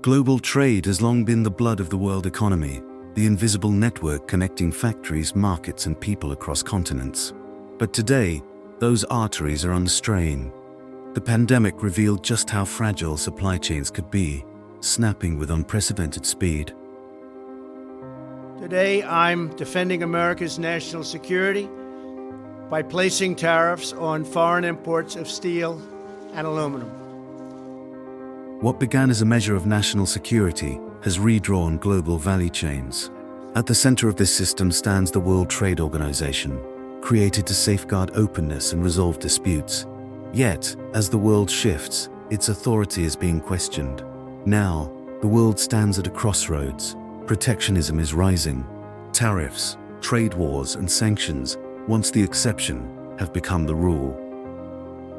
Global trade has long been the blood of the world economy, the invisible network connecting factories, markets, and people across continents. But today, those arteries are under strain. The pandemic revealed just how fragile supply chains could be, snapping with unprecedented speed. Today, I'm defending America's national security by placing tariffs on foreign imports of steel and aluminum. What began as a measure of national security has redrawn global value chains. At the center of this system stands the World Trade Organization, created to safeguard openness and resolve disputes. Yet, as the world shifts, its authority is being questioned. Now, the world stands at a crossroads. Protectionism is rising. Tariffs, trade wars, and sanctions, once the exception, have become the rule.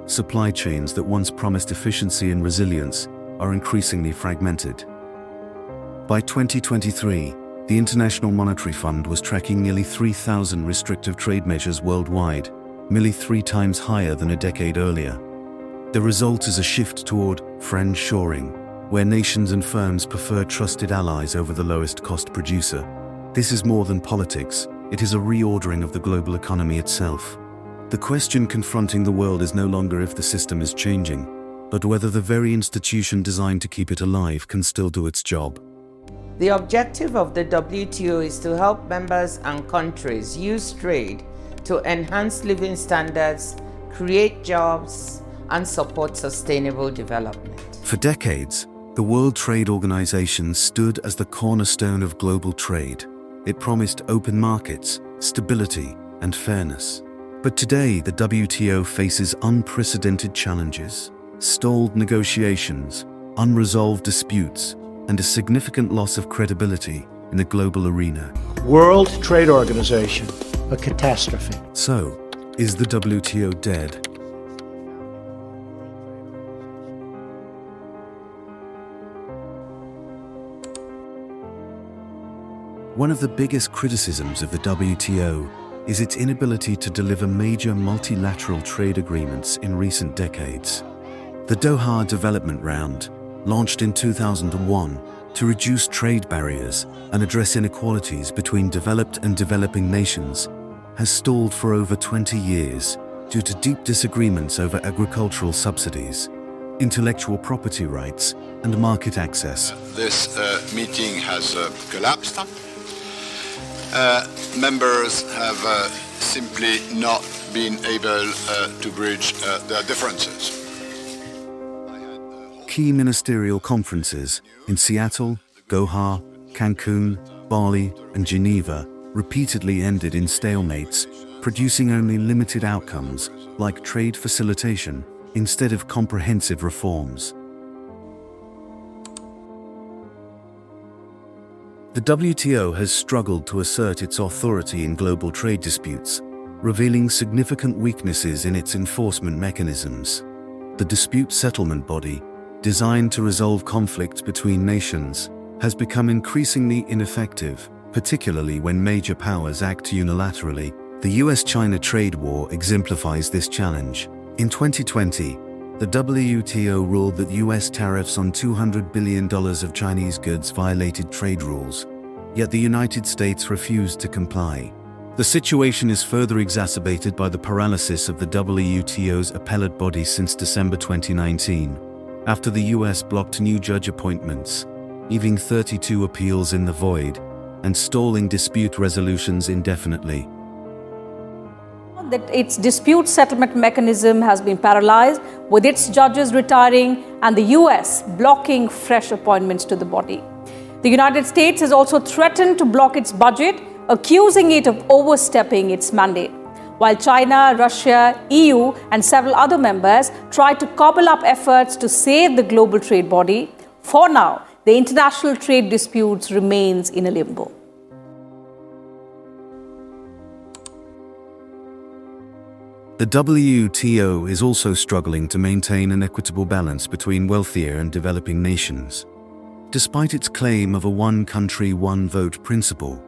Supply chains that once promised efficiency and resilience are increasingly fragmented. By 2023, the International Monetary Fund was tracking nearly 3,000 restrictive trade measures worldwide, nearly 3 times higher than a decade earlier. The result is a shift toward friend-shoring, where nations and firms prefer trusted allies over the lowest-cost producer. This is more than politics. It is a reordering of the global economy itself. The question confronting the world is no longer if the system is changing, but whether the very institution designed to keep it alive can still do its job. The objective of the WTO is to help members and countries use trade to enhance living standards, create jobs, and support sustainable development. For decades, the World Trade Organization stood as the cornerstone of global trade. It promised open markets, stability, and fairness. But today, the WTO faces unprecedented challenges: stalled negotiations, unresolved disputes, and a significant loss of credibility in the global arena. World Trade Organization, a catastrophe. So, is the WTO dead? One of the biggest criticisms of the WTO is its inability to deliver major multilateral trade agreements in recent decades. The Doha Development Round, launched in 2001 to reduce trade barriers and address inequalities between developed and developing nations, has stalled for over 20 years due to deep disagreements over agricultural subsidies, intellectual property rights, and market access. This meeting has collapsed. Members have simply not been able to bridge their differences. Key ministerial conferences in Seattle, Doha, Cancun, Bali, and Geneva repeatedly ended in stalemates, producing only limited outcomes like trade facilitation instead of comprehensive reforms. The WTO has struggled to assert its authority in global trade disputes, revealing significant weaknesses in its enforcement mechanisms. The dispute settlement body, designed to resolve conflicts between nations, has become increasingly ineffective, particularly when major powers act unilaterally. The US-China trade war exemplifies this challenge. In 2020, the WTO ruled that US tariffs on $200 billion of Chinese goods violated trade rules, yet the United States refused to comply. The situation is further exacerbated by the paralysis of the WTO's appellate body since December 2019, after the US blocked new judge appointments, leaving 32 appeals in the void and stalling dispute resolutions indefinitely. That its dispute settlement mechanism has been paralyzed, with its judges retiring and the US blocking fresh appointments to the body. The United States has also threatened to block its budget, accusing it of overstepping its mandate, while China, Russia, EU, and several other members try to cobble up efforts to save the global trade body. For now, the international trade disputes remains in a limbo. The WTO is also struggling to maintain an equitable balance between wealthier and developing nations. Despite its claim of a one country, one vote principle,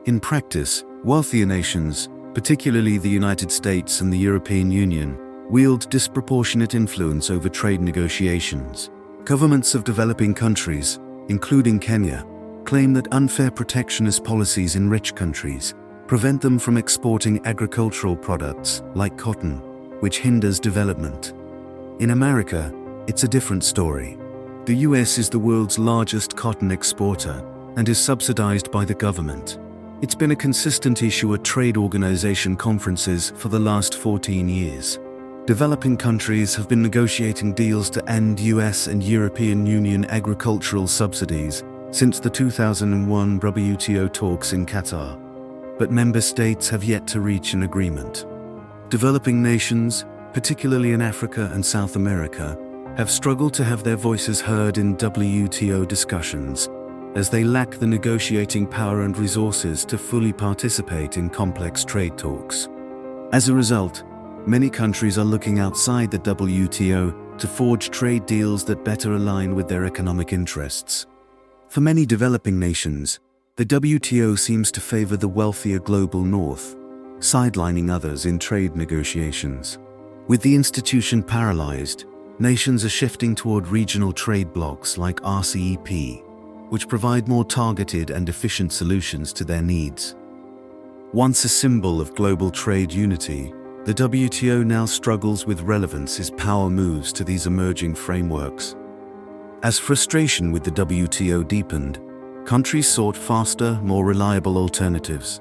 in practice, wealthier nations, particularly the United States and the European Union, wield disproportionate influence over trade negotiations. Governments of developing countries, including Kenya, claim that unfair protectionist policies in rich countries prevent them from exporting agricultural products like cotton, which hinders development. In America, it's a different story. The US is the world's largest cotton exporter and is subsidized by the government. It's been a consistent issue at trade organization conferences for the last 14 years. Developing countries have been negotiating deals to end US and European Union agricultural subsidies since the 2001 WTO talks in Qatar. But member states have yet to reach an agreement. Developing nations, particularly in Africa and South America, have struggled to have their voices heard in WTO discussions, as they lack the negotiating power and resources to fully participate in complex trade talks. As a result, many countries are looking outside the WTO to forge trade deals that better align with their economic interests. For many developing nations, the WTO seems to favor the wealthier global north, sidelining others in trade negotiations. With the institution paralyzed, nations are shifting toward regional trade blocs like RCEP, which provide more targeted and efficient solutions to their needs. Once a symbol of global trade unity, the WTO now struggles with relevance as power moves to these emerging frameworks. As frustration with the WTO deepened, countries sought faster, more reliable alternatives.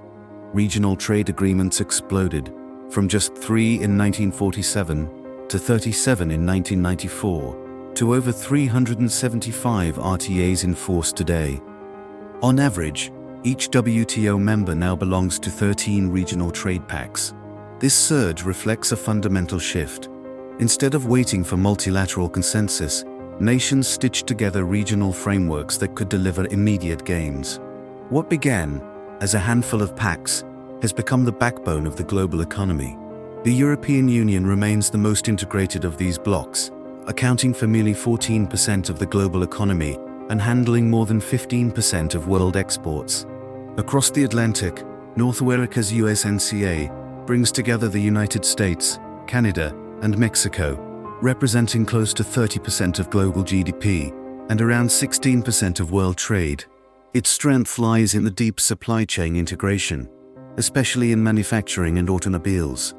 Regional trade agreements exploded, from just 3 in 1947 to 37 in 1994, to over 375 RTAs in force today. On average, each WTO member now belongs to 13 regional trade pacts. This surge reflects a fundamental shift. Instead of waiting for multilateral consensus, nations stitched together regional frameworks that could deliver immediate gains. What began as a handful of pacts has become the backbone of the global economy. The European Union remains the most integrated of these blocs, accounting for nearly 14% of the global economy and handling more than 15% of world exports. Across the Atlantic, North America's USMCA brings together the United States, Canada, and Mexico, representing close to 30% of global GDP and around 16% of world trade. Its strength lies in the deep supply chain integration, especially in manufacturing and automobiles.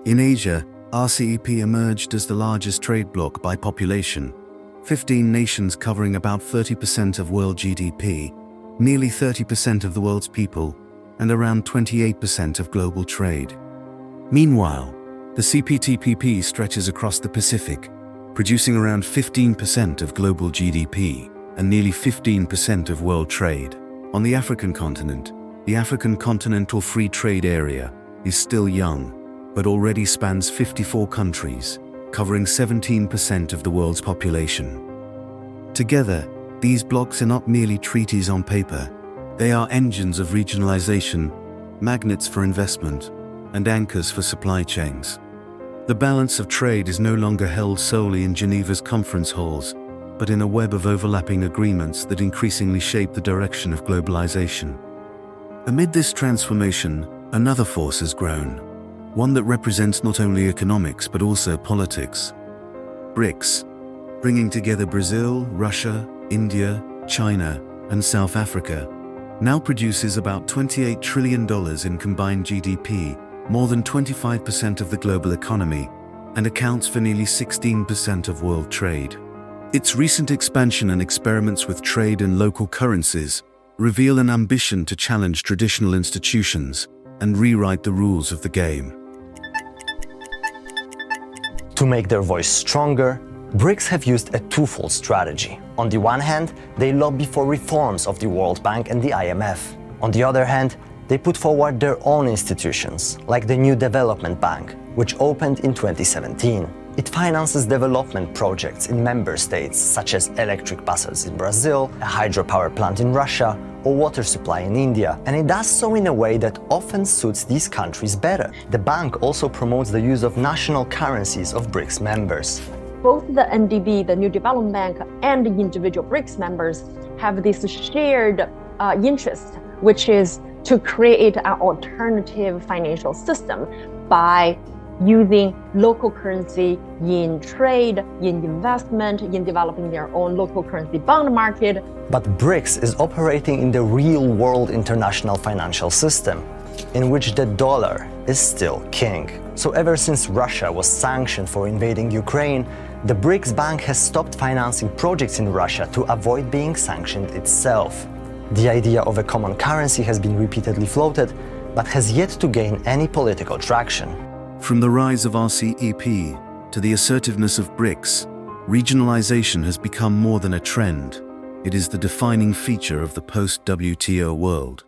In Asia, RCEP emerged as the largest trade bloc by population, 15 nations covering about 30% of world GDP, nearly 30% of the world's people, and around 28% of global trade. Meanwhile, the CPTPP stretches across the Pacific, producing around 15% of global GDP and nearly 15% of world trade. On the African continent, the African Continental Free Trade Area is still young, but already spans 54 countries, covering 17% of the world's population. Together, these blocs are not merely treaties on paper, they are engines of regionalization, magnets for investment, and anchors for supply chains. The balance of trade is no longer held solely in Geneva's conference halls, but in a web of overlapping agreements that increasingly shape the direction of globalization. Amid this transformation, another force has grown, one that represents not only economics but also politics. BRICS, bringing together Brazil, Russia, India, China, and South Africa, now produces about $28 trillion in combined GDP, more than 25% of the global economy, and accounts for nearly 16% of world trade. Its recent expansion and experiments with trade and local currencies reveal an ambition to challenge traditional institutions and rewrite the rules of the game. To make their voice stronger, BRICS have used a twofold strategy. On the one hand, they lobby for reforms of the World Bank and the IMF. On the other hand, they put forward their own institutions, like the new Development Bank, which opened in 2017. It finances development projects in member states, such as electric buses in Brazil, a hydropower plant in Russia, or water supply in India, and it does so in a way that often suits these countries better. The bank also promotes the use of national currencies of BRICS members. Both the NDB, the New Development Bank, and the individual BRICS members have this shared interest, which is to create an alternative financial system by using local currency in trade, in investment, in developing their own local currency bond market. But BRICS is operating in the real-world international financial system, in which the dollar is still king. So ever since Russia was sanctioned for invading Ukraine, the BRICS Bank has stopped financing projects in Russia to avoid being sanctioned itself. The idea of a common currency has been repeatedly floated, but has yet to gain any political traction. From the rise of RCEP to the assertiveness of BRICS, regionalization has become more than a trend. It is the defining feature of the post-WTO world.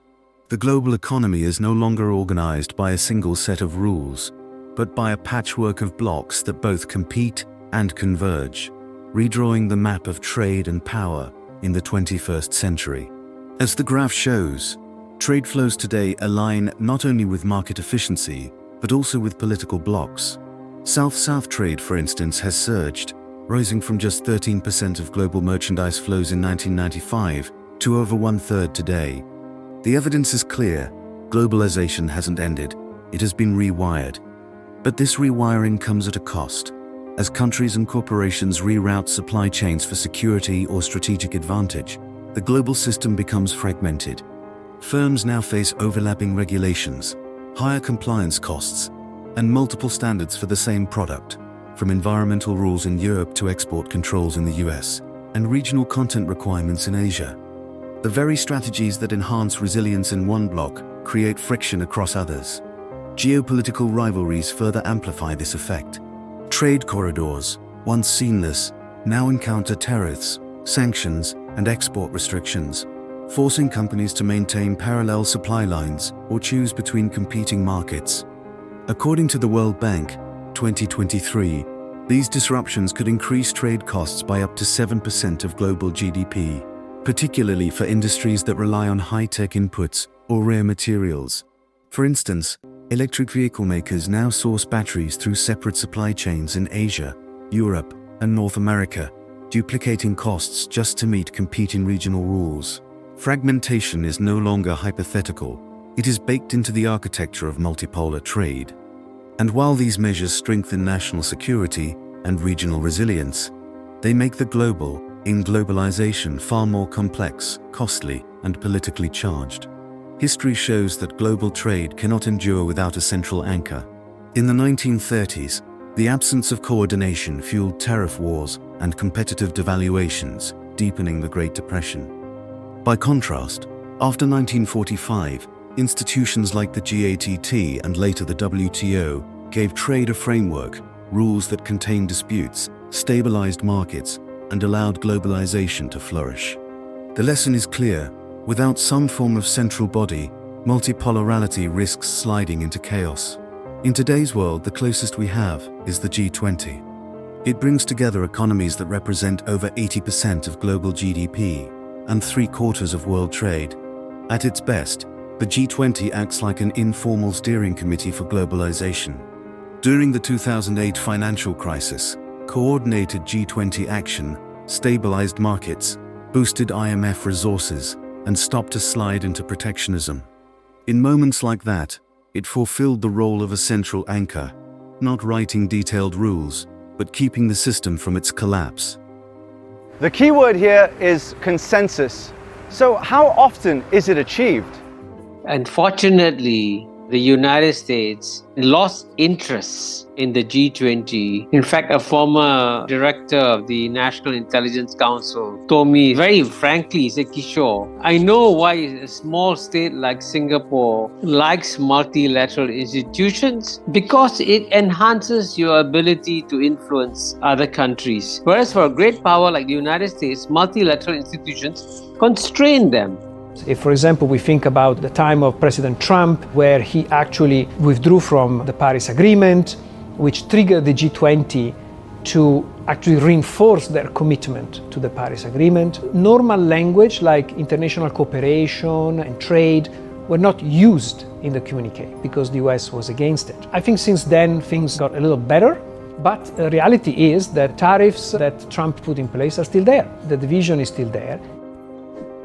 The global economy is no longer organized by a single set of rules, but by a patchwork of blocks that both compete and converge, redrawing the map of trade and power in the 21st century. As the graph shows, trade flows today align not only with market efficiency, but also with political blocks. South-South trade, for instance, has surged, rising from just 13% of global merchandise flows in 1995 to over one-third today. The evidence is clear. Globalization hasn't ended. It has been rewired. But this rewiring comes at a cost. As countries and corporations reroute supply chains for security or strategic advantage, the global system becomes fragmented. Firms now face overlapping regulations, higher compliance costs, and multiple standards for the same product, from environmental rules in Europe to export controls in the US, and regional content requirements in Asia. The very strategies that enhance resilience in one bloc create friction across others. Geopolitical rivalries further amplify this effect. Trade corridors, once seamless, now encounter tariffs, sanctions, and export restrictions, forcing companies to maintain parallel supply lines or choose between competing markets. According to the World Bank, 2023, these disruptions could increase trade costs by up to 7% of global GDP, particularly for industries that rely on high-tech inputs or rare materials. For instance, electric vehicle makers now source batteries through separate supply chains in Asia, Europe, and North America, duplicating costs just to meet competing regional rules. Fragmentation is no longer hypothetical. It is baked into the architecture of multipolar trade. And while these measures strengthen national security and regional resilience, they make the global, in globalization, far more complex, costly, and politically charged. History shows that global trade cannot endure without a central anchor. In the 1930s, the absence of coordination fueled tariff wars and competitive devaluations, deepening the Great Depression. By contrast, after 1945, institutions like the GATT and later the WTO gave trade a framework, rules that contained disputes, stabilized markets, and allowed globalization to flourish. The lesson is clear. Without some form of central body, multipolarity risks sliding into chaos. In today's world, the closest we have is the G20. It brings together economies that represent over 80% of global GDP and 3/4 of world trade. At its best, the G20 acts like an informal steering committee for globalization. During the 2008 financial crisis, coordinated G20 action stabilized markets, boosted IMF resources, and stopped a slide into protectionism. In moments like that, it fulfilled the role of a central anchor, not writing detailed rules, but keeping the system from its collapse. The key word here is consensus. So how often is it achieved? Unfortunately, the United States lost interest in the G20. In fact, a former director of the National Intelligence Council told me very frankly, he said, Kishore, I know why a small state like Singapore likes multilateral institutions, because it enhances your ability to influence other countries. Whereas for a great power like the United States, multilateral institutions constrain them. If, for example, we think about the time of President Trump, where he actually withdrew from the Paris Agreement, which triggered the G20 to actually reinforce their commitment to the Paris Agreement. Normal language like international cooperation and trade were not used in the communique because the US was against it. I think since then things got a little better, but the reality is that tariffs that Trump put in place are still there. The division is still there.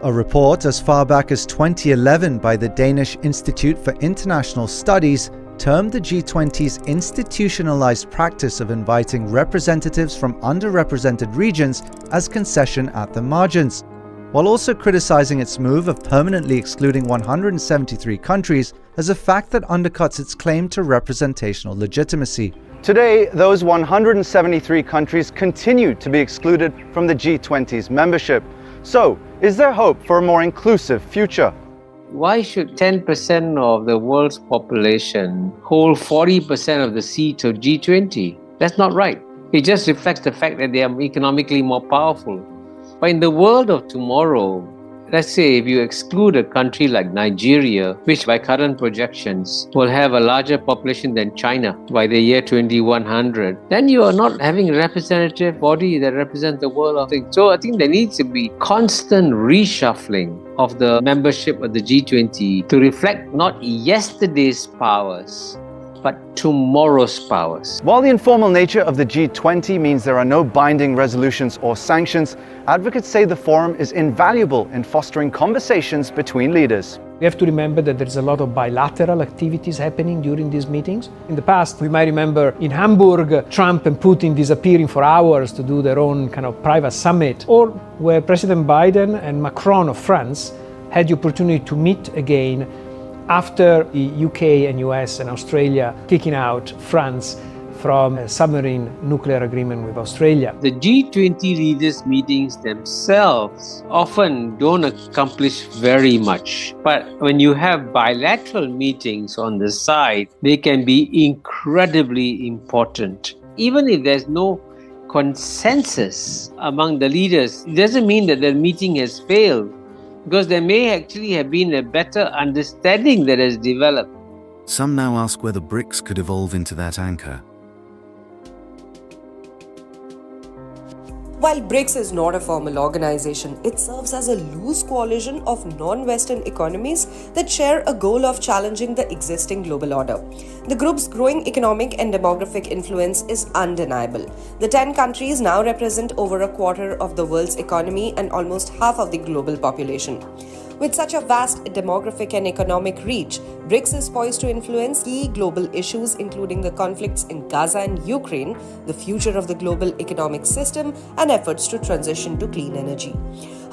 A report as far back as 2011 by the Danish Institute for International Studies termed the G20's institutionalized practice of inviting representatives from underrepresented regions as concession at the margins, while also criticizing its move of permanently excluding 173 countries as a fact that undercuts its claim to representational legitimacy. Today, those 173 countries continue to be excluded from the G20's membership. So, is there hope for a more inclusive future? Why should 10% of the world's population hold 40% of the seats of G20? That's not right. It just reflects the fact that they are economically more powerful. But in the world of tomorrow, let's say if you exclude a country like Nigeria, which by current projections will have a larger population than China by the year 2100, then you are not having a representative body that represents the world of things. So I think there needs to be constant reshuffling of the membership of the G20 to reflect not yesterday's powers, but tomorrow's powers. While the informal nature of the G20 means there are no binding resolutions or sanctions, advocates say the forum is invaluable in fostering conversations between leaders. We have to remember that there's a lot of bilateral activities happening during these meetings. In the past, we might remember in Hamburg, Trump and Putin disappearing for hours to do their own kind of private summit, or where President Biden and Macron of France had the opportunity to meet again after the UK and US and Australia kicking out France from a submarine nuclear agreement with Australia. The G20 leaders' meetings themselves often don't accomplish very much. But when you have bilateral meetings on the side, they can be incredibly important. Even if there's no consensus among the leaders, it doesn't mean that the meeting has failed, because there may actually have been a better understanding that has developed. Some now ask whether BRICS could evolve into that anchor. While BRICS is not a formal organization, it serves as a loose coalition of non-Western economies that share a goal of challenging the existing global order. The group's growing economic and demographic influence is undeniable. The 10 countries now represent over a quarter of the world's economy and almost half of the global population. With such a vast demographic and economic reach, BRICS is poised to influence key global issues including the conflicts in Gaza and Ukraine, the future of the global economic system, and efforts to transition to clean energy.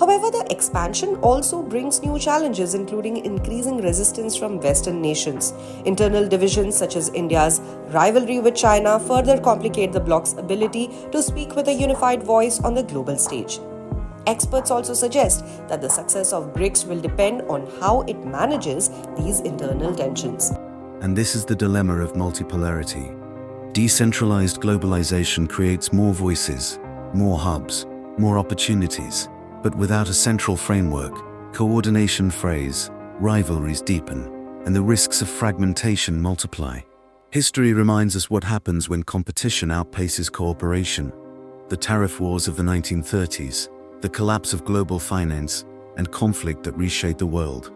However, the expansion also brings new challenges including increasing resistance from Western nations. Internal divisions such as India's rivalry with China further complicate the bloc's ability to speak with a unified voice on the global stage. Experts also suggest that the success of BRICS will depend on how it manages these internal tensions. And this is the dilemma of multipolarity. Decentralized globalization creates more voices, more hubs, more opportunities, but without a central framework, coordination frays, rivalries deepen, and the risks of fragmentation multiply. History reminds us what happens when competition outpaces cooperation. The tariff wars of the 1930s, the collapse of global finance, and conflict that reshaped the world.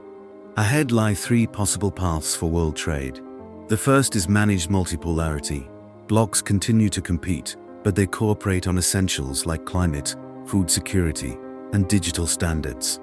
Ahead lie three possible paths for world trade. The first is managed multipolarity. Blocs continue to compete, but they cooperate on essentials like climate, food security, and digital standards.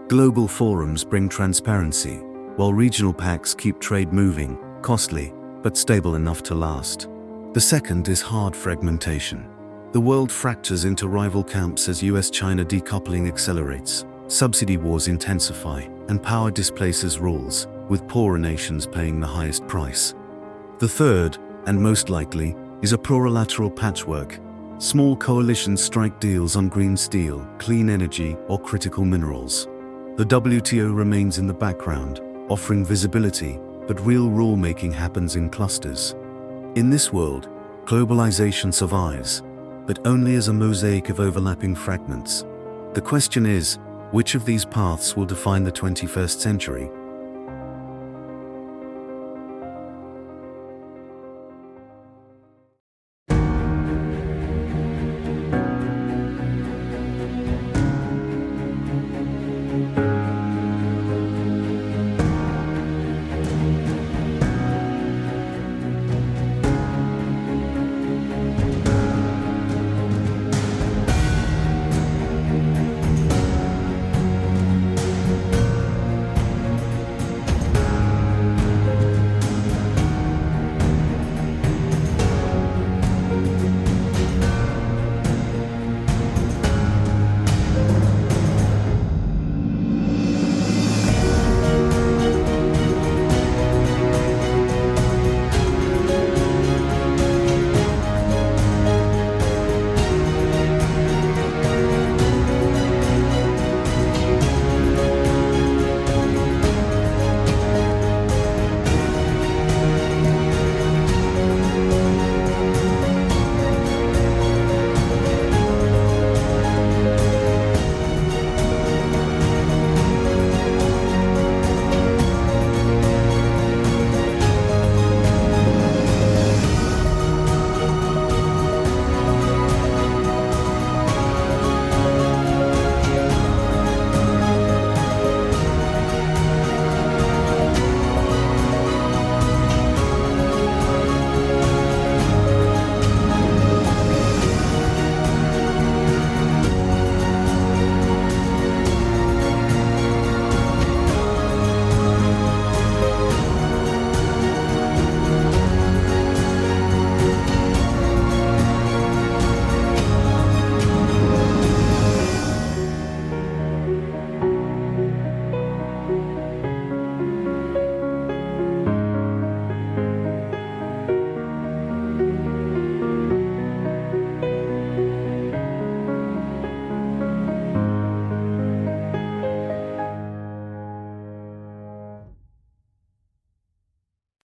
Global forums bring transparency, while regional pacts keep trade moving, costly, but stable enough to last. The second is hard fragmentation. The world fractures into rival camps as US-China decoupling accelerates, subsidy wars intensify, and power displaces rules, with poorer nations paying the highest price. The third, and most likely, is a plurilateral patchwork. Small coalitions strike deals on green steel, clean energy, or critical minerals. The WTO remains in the background, offering visibility, but real rule-making happens in clusters. In this world, globalization survives, but only as a mosaic of overlapping fragments. The question is, which of these paths will define the 21st century?